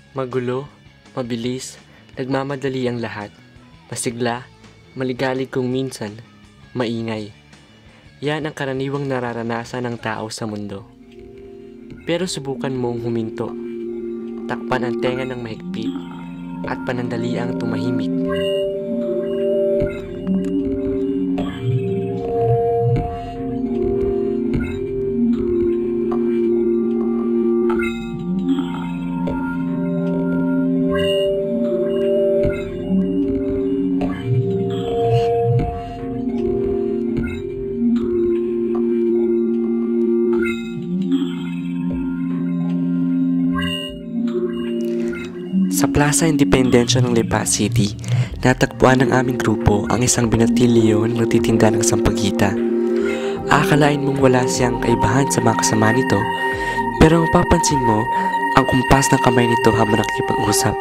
Magulo, mabilis, nagmamadali ang lahat. Masigla, maligalig kung minsan, maingay. Yan ang karaniwang nararanasan ng tao sa mundo. Pero subukan mong huminto, takpan ang tenga ng mahigpit, at panandaliang tumahimik. Sa Plaza Independencia ng Lipa City, natagpuan ng aming grupo ang isang binatilyo na nagtitinda ng sampagita. Akalain mong wala siyang kaibahan sa mga kasama nito, pero ang papansin mo, ang kumpas ng kamay nito habang nakikipag-usap.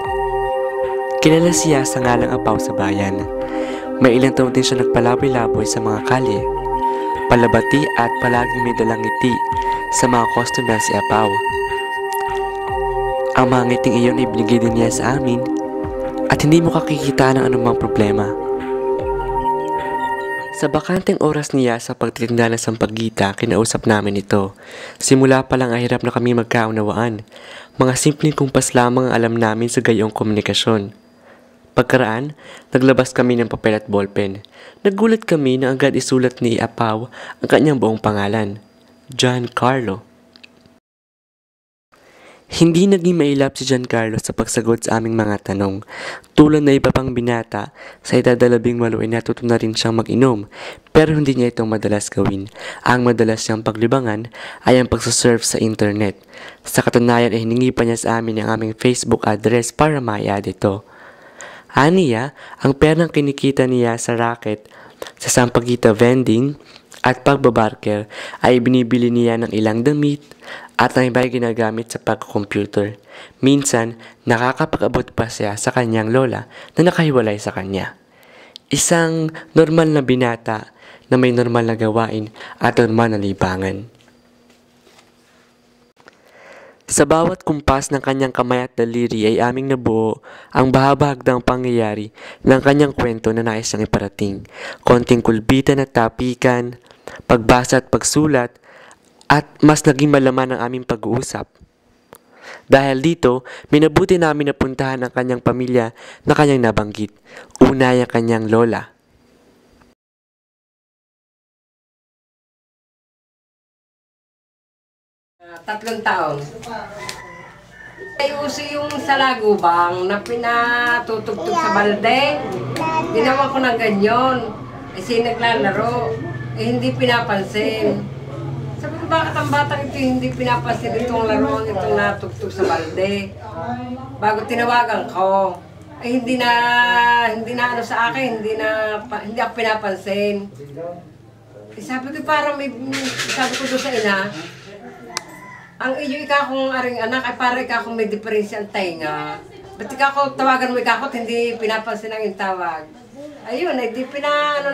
Kilala siya sa ngalang Apaw sa bayan. May ilang taon din siya nagpalaboy-laboy sa mga kalye, palabati at palaging may dalang ngiti sa mga customer si Apaw. Ang mga ngiting iyon ay binigay din niya sa amin at hindi mo kakikita ng anumang problema. Sa bakanteng oras niya sa pagtitinda ng sampagita, kinausap namin ito. Simula pa lang ay hirap na kami magkaunawaan. Mga simpleng kumpas lamang ang alam namin sa gayong komunikasyon. Pagkaraan, naglabas kami ng papel at ballpen. Nagulat kami na agad isulat ni Apaw ang kanyang buong pangalan, Giancarlo. Hindi naging mailap si Giancarlo sa pagsagot sa aming mga tanong. Tulad na iba pang binata, sa edad 18 ay natuto na rin siyang mag-inom, pero hindi niya itong madalas gawin. Ang madalas niyang paglibangan ay ang pagsasurf sa internet. Sa katunayan ay hiningi pa niya sa amin ang aming Facebook address para ma-add ito. Aniya, ang perang kinikita niya sa racket, sa sampagita vending, at pagbabarker ay binibili niya ng ilang damit at ang iba ay ginagamit sa pagkomputer. Minsan, nakakapag-abot pa siya sa kanyang lola na nakahiwalay sa kanya. Isang normal na binata na may normal na gawain at normal na libangan. Sa bawat kumpas ng kanyang kamay at daliri ay aming nabuo ang bahabagdang pangyayari ng kanyang kwento na nais niyang iparating. Konting kulbitan at tapikan, pagbasa at pagsulat, at mas naging malaman ang aming pag-uusap. Dahil dito, minabuti namin napuntahan ang kanyang pamilya na kanyang nabanggit. Una ay ang kanyang lola. Tatlong taon. Ay uso yung sa lagubang na pinatutugtog sa balde. Ginawa ko ng ganyan. Kasi naglalaro. Hindi pinapansin. Sabi ko, bakit ang batang ito hindi pinapansin itong laro, itong natugtog sa balde? Bago tinawagan ko, ay hindi na ano sa akin, hindi ako pinapansin. Sabi ko, parang sabi ko doon sa ina, ang iyo ikakong aring anak ay parang ikakong may diferensya ang tainga. Ba't ikako tawagan mo ikakot, hindi pinapansin ang tawag? Ayun, ay di pinabayaan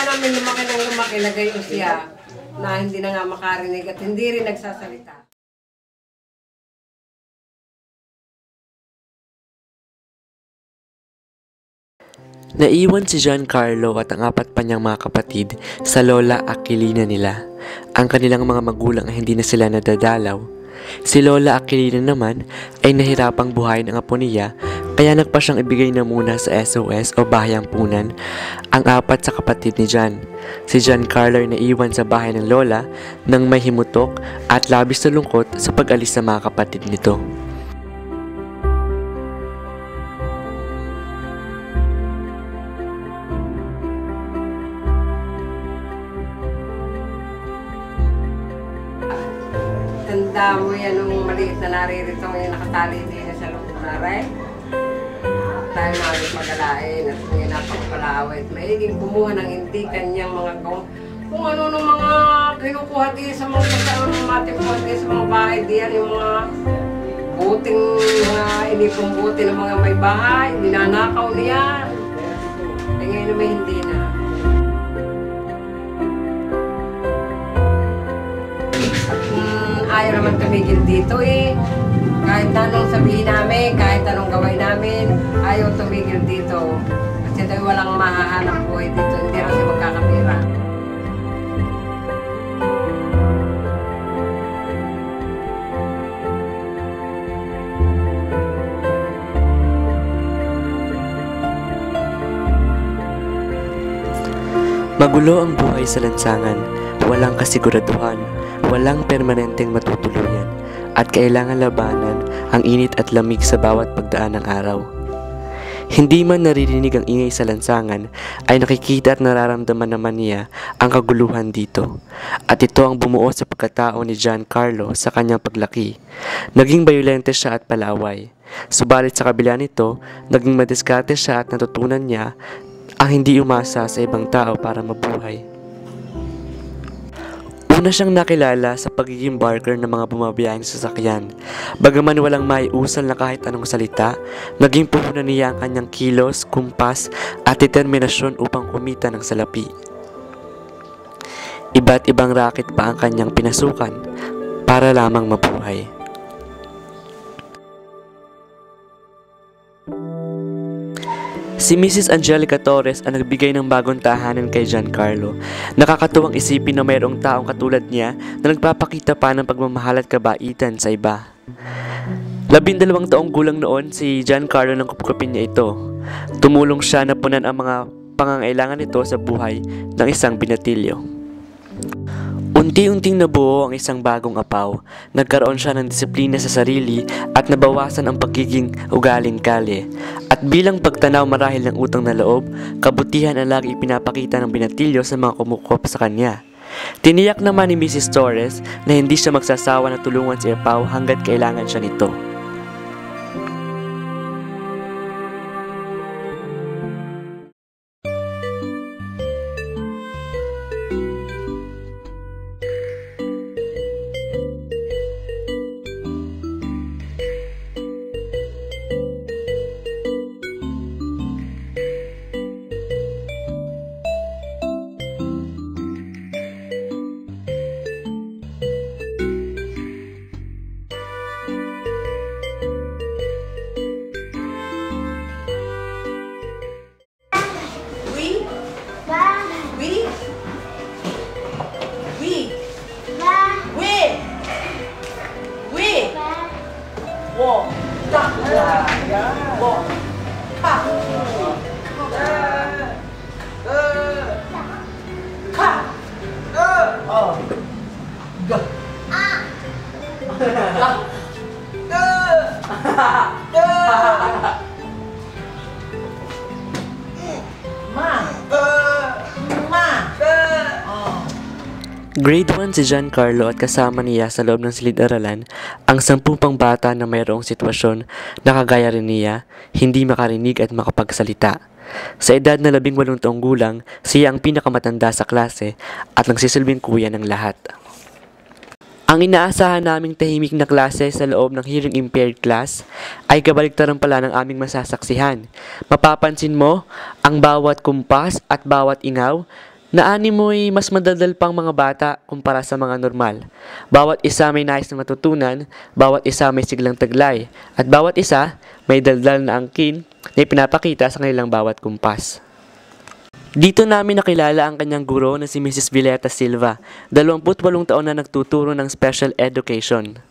namin lumaki ng lumaki, nagayon siya na hindi na nga makarinig at hindi rin nagsasalita. Naiwan si Giancarlo at ang apat pa niyang mga kapatid sa Lola Aquilina nila. Ang kanilang mga magulang ay hindi na sila nadadalaw. Si Lola Aquilina naman ay nahirapang buhayin ang apo niya, kaya nagpa siyang ibigay na muna sa SOS o bahayang punan ang apat sa kapatid ni Gian. Si Giancarlo ay naiwan sa bahay ng Lola nang may himutok at labis na lungkot sa pag-alis ng mga kapatid nito. Tanda mo yan nung maliit na naririto ngayon nakatali din sa loob na rin. Tayo namin pag-alain at ngayon napagpalawit. Mahiling bumuha ng hindi kanyang mga kung ano nung mga kinukuha din sa mga kasama ng matipuha din sa mga bahay diyan, yung mga buting mga inipong buti ng mga may bahay, ninanakaw niya. Eh ngayon naman hindi na. Ayaw naman tumigil dito eh. Kahit anong sabihin namin, kahit anong gawin namin, ayaw tumigil dito. Kasi daw walang mahahanap buhay dito, hindi rin siya magkakapira. Magulo ang buhay sa lansangan, walang kasiguraduhan, walang permanenteng matutuluyan, at kailangan labanan ang init at lamig sa bawat pagdaan ng araw. Hindi man naririnig ang ingay sa lansangan, ay nakikita at nararamdaman naman niya ang kaguluhan dito. At ito ang bumuo sa pagkatao ni Giancarlo sa kanyang paglaki. Naging bayolente siya at palaway. Subalit sa kabila nito, naging madiskarte siya at natutunan niya ang hindi umasa sa ibang tao para mabuhay. Una siyang nakilala sa pagiging barker ng mga bumabiyaheng sasakyan. Bagaman walang maiusal na kahit anong salita, naging puhunan niya ang kanyang kilos, kumpas at determinasyon upang kumita ng salapi. Iba't ibang racket pa ang kanyang pinasukan para lamang mabuhay. Si Mrs. Angelica Torres ang nagbigay ng bagong tahanan kay Giancarlo. Nakakatuwang isipin na mayroong taong katulad niya na nagpapakita pa ng pagmamahal at kabaitan sa iba. 12 taong gulang noon si Giancarlo nang kupkupin niya ito. Tumulong siya na punan ang mga pangangailangan nito sa buhay ng isang binatilyo. Unti-unting nabuo ang isang bagong apaw. Nagkaroon siya ng disiplina sa sarili at nabawasan ang pagiging ugaling kalye. At bilang pagtanaw marahil ng utang na loob, kabutihan ang lagi ipinapakita ng binatilyo sa mga kumukop sa kanya. Tiniyak naman ni Mrs. Torres na hindi siya magsasawa na tulungan si apaw hanggat kailangan siya nito. Grade 1 si Giancarlo at kasama niya sa loob ng silid-aralan ang 10 pang bata na mayroong sitwasyon na kagaya rin niya, hindi makarinig at makapagsalita. Sa edad na 18 taong gulang, siya ang pinakamatanda sa klase at nagsisilbing kuya ng lahat. Ang inaasahan naming tahimik na klase sa loob ng hearing impaired class ay kabaligtaran pala ng aming masasaksihan. Mapapansin mo, ang bawat kumpas at bawat ingaw na animoy mas madaldal pang mga bata kumpara sa mga normal. Bawat isa may nais na matutunan, bawat isa may siglang taglay, at bawat isa may daldal na angkin na ipinapakita sa kanilang bawat kumpas. Dito namin nakilala ang kanyang guro na si Mrs. Villeta Silva, 28 taon na nagtuturo ng special education.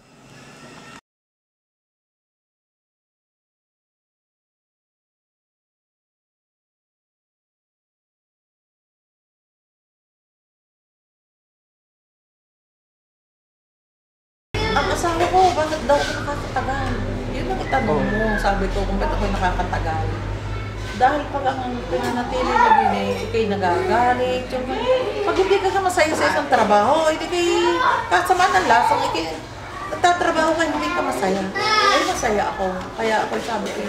Ang asawa ko, bakit daw ako nakakatagal? Yun ang itanong mo. Sabi ko, kung ba't ako nakakatagal? Dahil pag ang pinanatili na din ikay nagagalit. Pag hindi ka masaya sa isang trabaho, hindi kay kasama ng lasang, ikay nagtatrabaho ka, hindi ka masaya. Ay, masaya ako. Kaya ako sabi ko,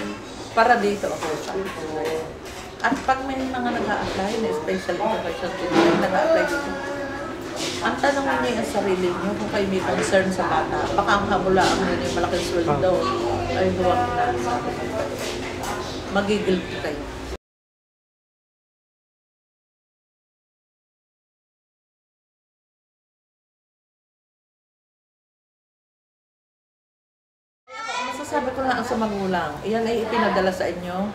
para dito ako. Sabi ko. At pag may mga nag-a-apply na special education, nag-a-apply dito. Ang tanong niyo ang sarili niyo kung kayo may concern sa bata. Baka ang habulaan niyo yung malaking sweldo ay huwag na. Magigilty kayo. Ako masasabi ko lang sa magulang, iyan ay ipinadala sa inyo.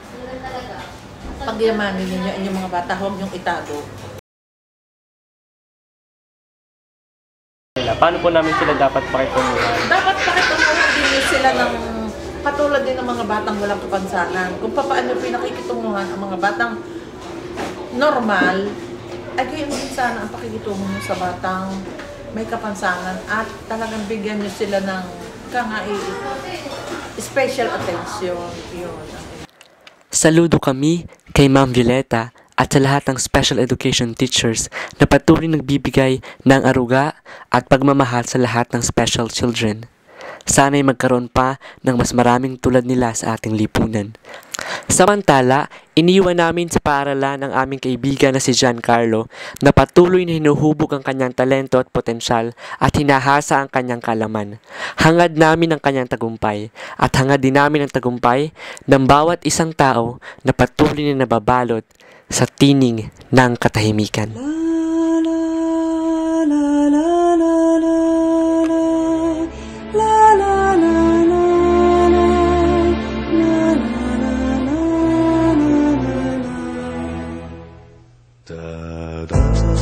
Pagyamanin ninyo inyong mga bata, huwag niyong itago. Paano po namin sila dapat pakitunguhan? Dapat pakitunguhan din sila ng katulad din ng mga batang walang kapansanan. Kung paano pinakikitunguhan ang mga batang normal, ay gayon din sana ang pakikitungo mo sa batang may kapansanan at talagang bigyan niyo sila ng special attention. Yun. Saludo kami kay Ma'am Violeta at sa lahat ng special education teachers na patuloy nagbibigay ng aruga at pagmamahal sa lahat ng special children. Sana'y magkaroon pa ng mas maraming tulad nila sa ating lipunan. Samantala, iniwan namin sa paaralan ang aming kaibigan na si Giancarlo na patuloy na hinuhubog ang kanyang talento at potensyal at hinahasa ang kanyang kalaman. Hangad namin ang kanyang tagumpay at hangad din namin ang tagumpay ng bawat isang tao na patuloy na nababalot sa tining ng katahimikan. Da da